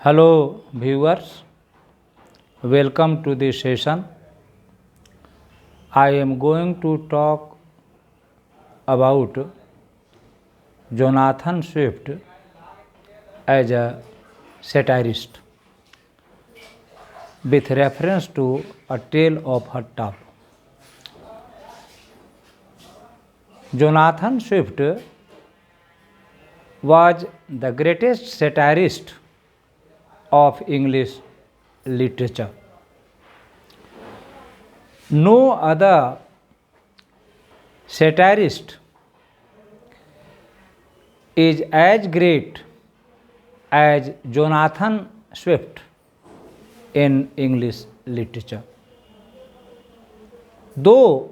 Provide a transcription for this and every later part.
Hello viewers, welcome to this session. I am going to talk about Jonathan Swift as a satirist with reference to A Tale of Her Top. Jonathan Swift was the greatest satirist of English literature. No other satirist is as great as Jonathan Swift in English literature. Though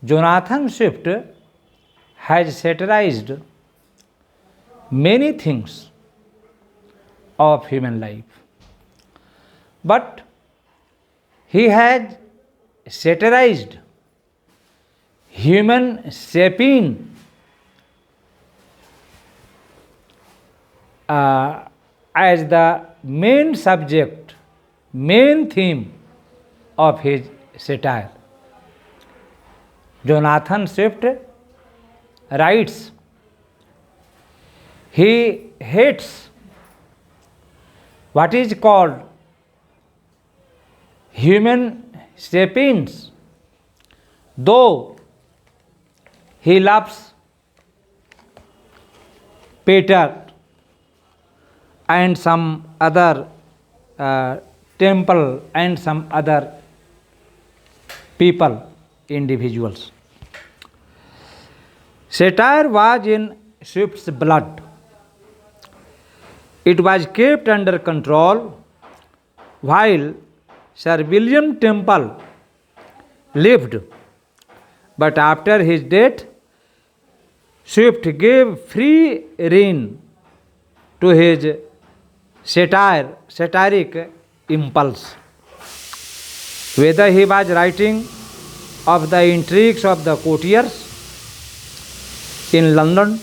Jonathan Swift has satirized many things of human life, but he has satirized human sapien as the main subject, main theme of his satire. Jonathan Swift writes, he hates what is called human sapiens, though he loves Peter and some other temple and some other people, individuals. Satire was in Swift's blood. It was kept under control while Sir William Temple lived, but after his death, Swift gave free rein to his satiric impulse. Whether he was writing of the intrigues of the courtiers in London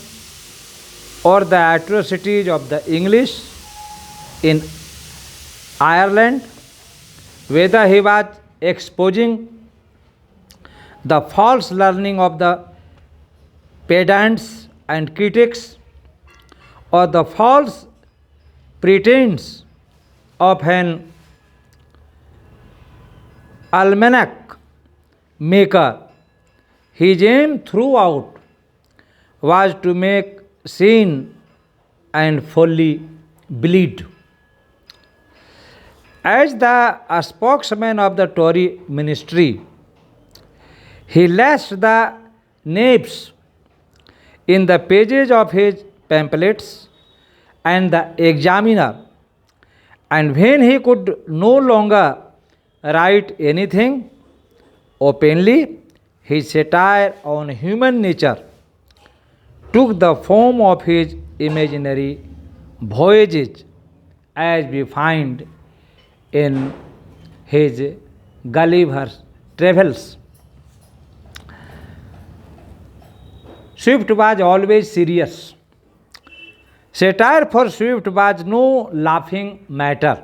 or the atrocities of the English in Ireland, whether he was exposing the false learning of the pedants and critics or the false pretense of an almanac maker, his aim throughout was to make sin and folly bleed. As the spokesman of the Tory ministry, he lashed the names in the pages of his pamphlets and the Examiner, and when he could no longer write anything openly, his satire on human nature took the form of his imaginary voyages, as we find in his Gulliver's Travels. Swift was always serious. Satire for Swift was no laughing matter.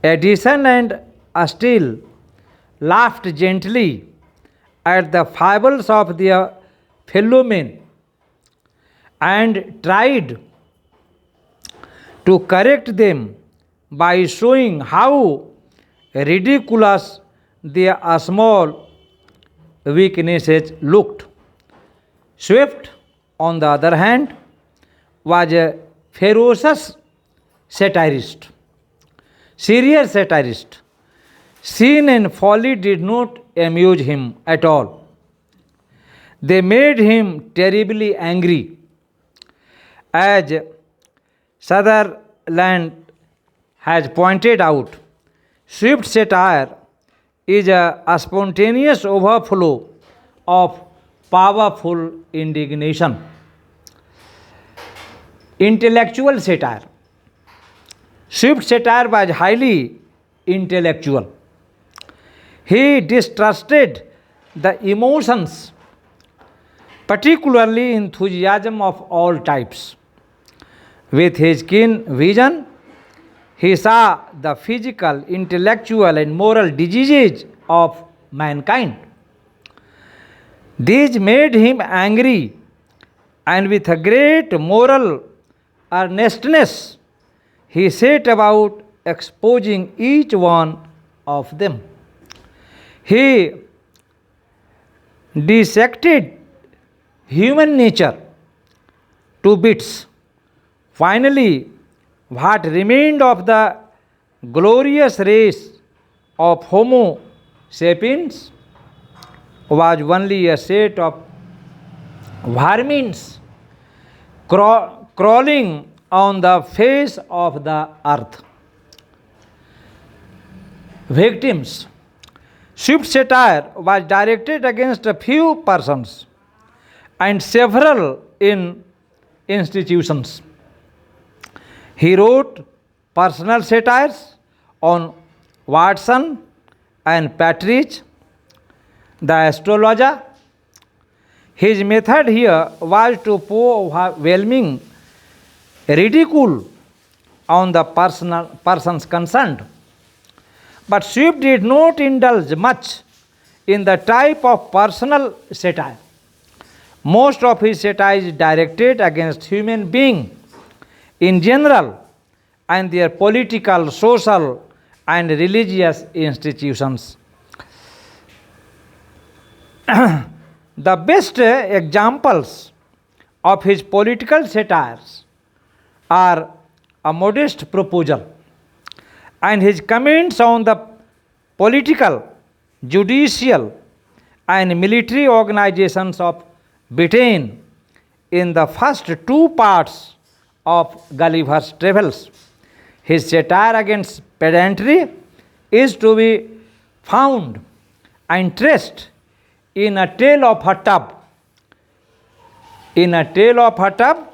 Addison and Steele laughed gently at the fables of their fellow men and tried to correct them by showing how ridiculous their small weaknesses looked. Swift, on the other hand, was a ferocious satirist, serious satirist. Sin and folly did not amuse him at all. They made him terribly angry. As Sutherland has pointed out, Swift's satire is a spontaneous overflow of powerful indignation. Intellectual satire. Swift's satire was highly intellectual. He distrusted the emotions, particularly enthusiasm of all types. With his keen vision, he saw the physical, intellectual, and moral diseases of mankind. These made him angry, and with a great moral earnestness, he set about exposing each one of them. He dissected human nature to bits. Finally, what remained of the glorious race of Homo sapiens was only a set of vermins crawling on the face of the earth. Victims. Swift's satire was directed against a few persons and several in institutions. He wrote personal satires on Watson and Partridge, the astrologer. His method here was to pour overwhelming ridicule on the persons concerned. But Swift did not indulge much in the type of personal satire. Most of his satire is directed against human beings in general and their political, social, and religious institutions. The best examples of his political satires are A Modest Proposal and his comments on the political, judicial, and military organizations of Britain in the first two parts of Gulliver's Travels. His satire against pedantry is to be found and traced in A Tale of a Tub. In A Tale of a Tub,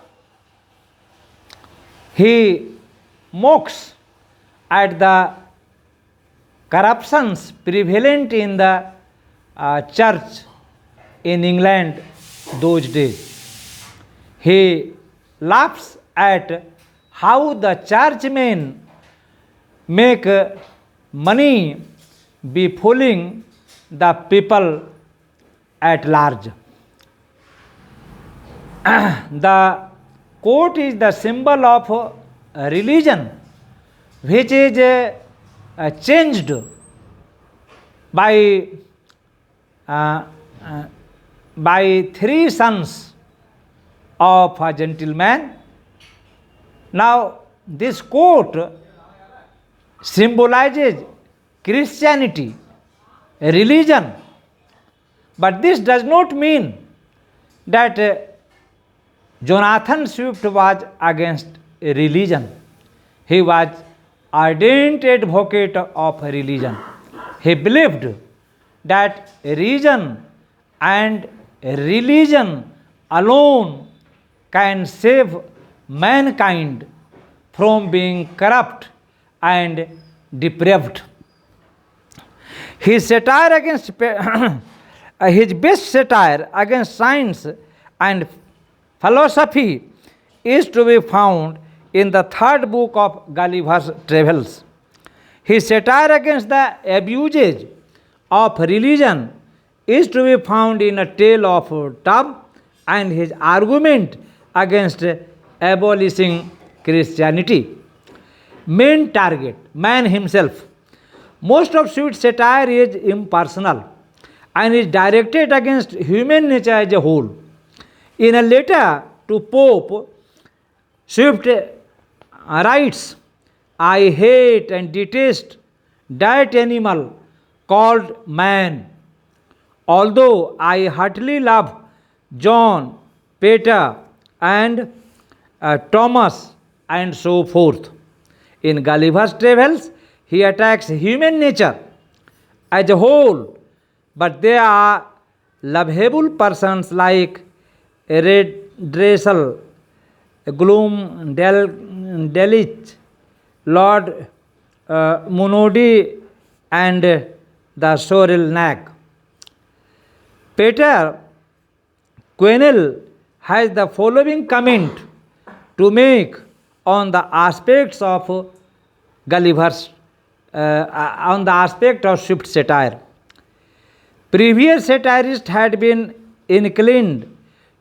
he mocks at the corruptions prevalent in the church in England those days. He laughs at how the churchmen make money befooling the people at large. The coat is the symbol of religion, which is changed by three sons of a gentleman. Now, this coat symbolizes Christianity, religion, but this does not mean that Jonathan Swift was against religion. He was ardent advocate of religion. He believed that reason and religion alone can save mankind from being corrupt and depraved. His satire against his best satire against science and philosophy is to be found in the third book of Gulliver's Travels. His satire against the abuses of religion is to be found in A Tale of a Tub, and his argument against abolishing Christianity. Main target, man himself. Most of Swift's satire is impersonal and is directed against human nature as a whole. In a letter to Pope, Swift writes, "I hate and detest that animal called man, although I heartily love John, Peter, and Thomas, and so forth." In Gulliver's Travels, he attacks human nature as a whole, but there are lovable persons like Redressal, Glumdalclitch, Lord Munody, and the Sorrel Nag. Peter Quenelle has the following comment to make on the aspects of Gulliver's on the aspect of Swift's satire. Previous satirists had been inclined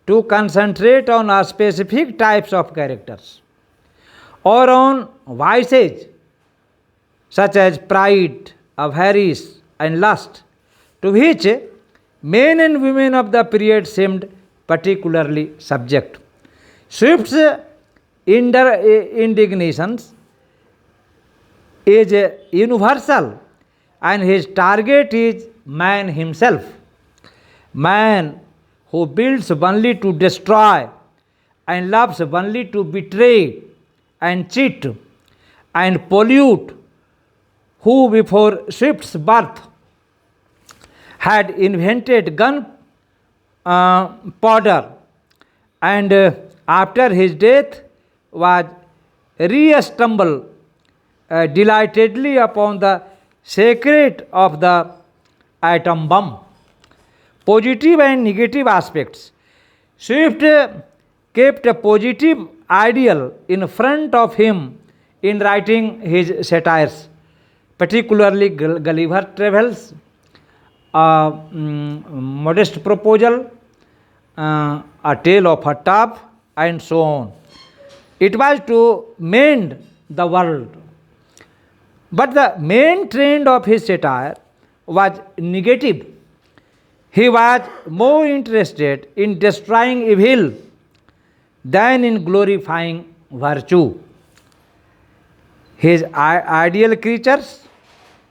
to concentrate on a specific types of characters or on vices such as pride, avarice, and lust, to which men and women of the period seemed particularly subject. Swift's indignations is universal, and his target is man himself. Man who builds only to destroy and loves only to betray and cheat and pollute, who before Swift's birth had invented gunpowder and after his death was re-stumbled delightedly upon the secret of the atom bomb. Positive and negative aspects. Swift kept a positive ideal in front of him in writing his satires, particularly Gulliver's Travels, Modest Proposal, A Tale of a Tub, and so on. It was to mend the world. But the main trend of his satire was negative. He was more interested in destroying evil than in glorifying virtue. His ideal creatures,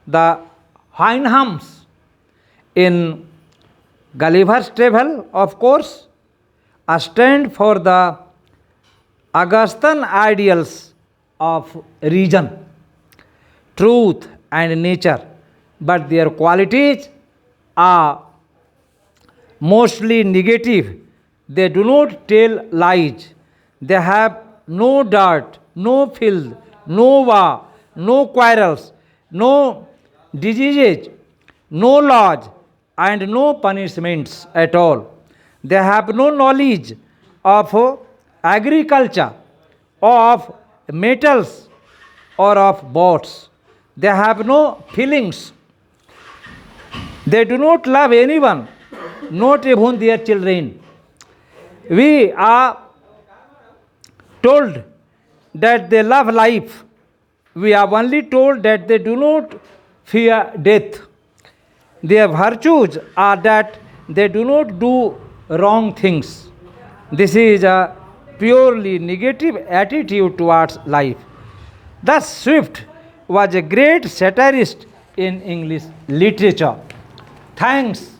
the Houyhnhnms in Gulliver's Travels, of course, stand for the Augustan ideals of reason, truth, and nature, but their qualities are mostly negative. They do not tell lies. They have no dirt, no filth, no war, no quarrels, no diseases, no laws, and no punishments at all. They have no knowledge of agriculture, or of metals, or of boats. They have no feelings. They do not love anyone, not even their children. We are told that they love life. We are only told that they do not fear death. Their virtues are that they do not do wrong things. This is a purely negative attitude towards life. Thus, Swift was a great satirist in English literature. Thanks.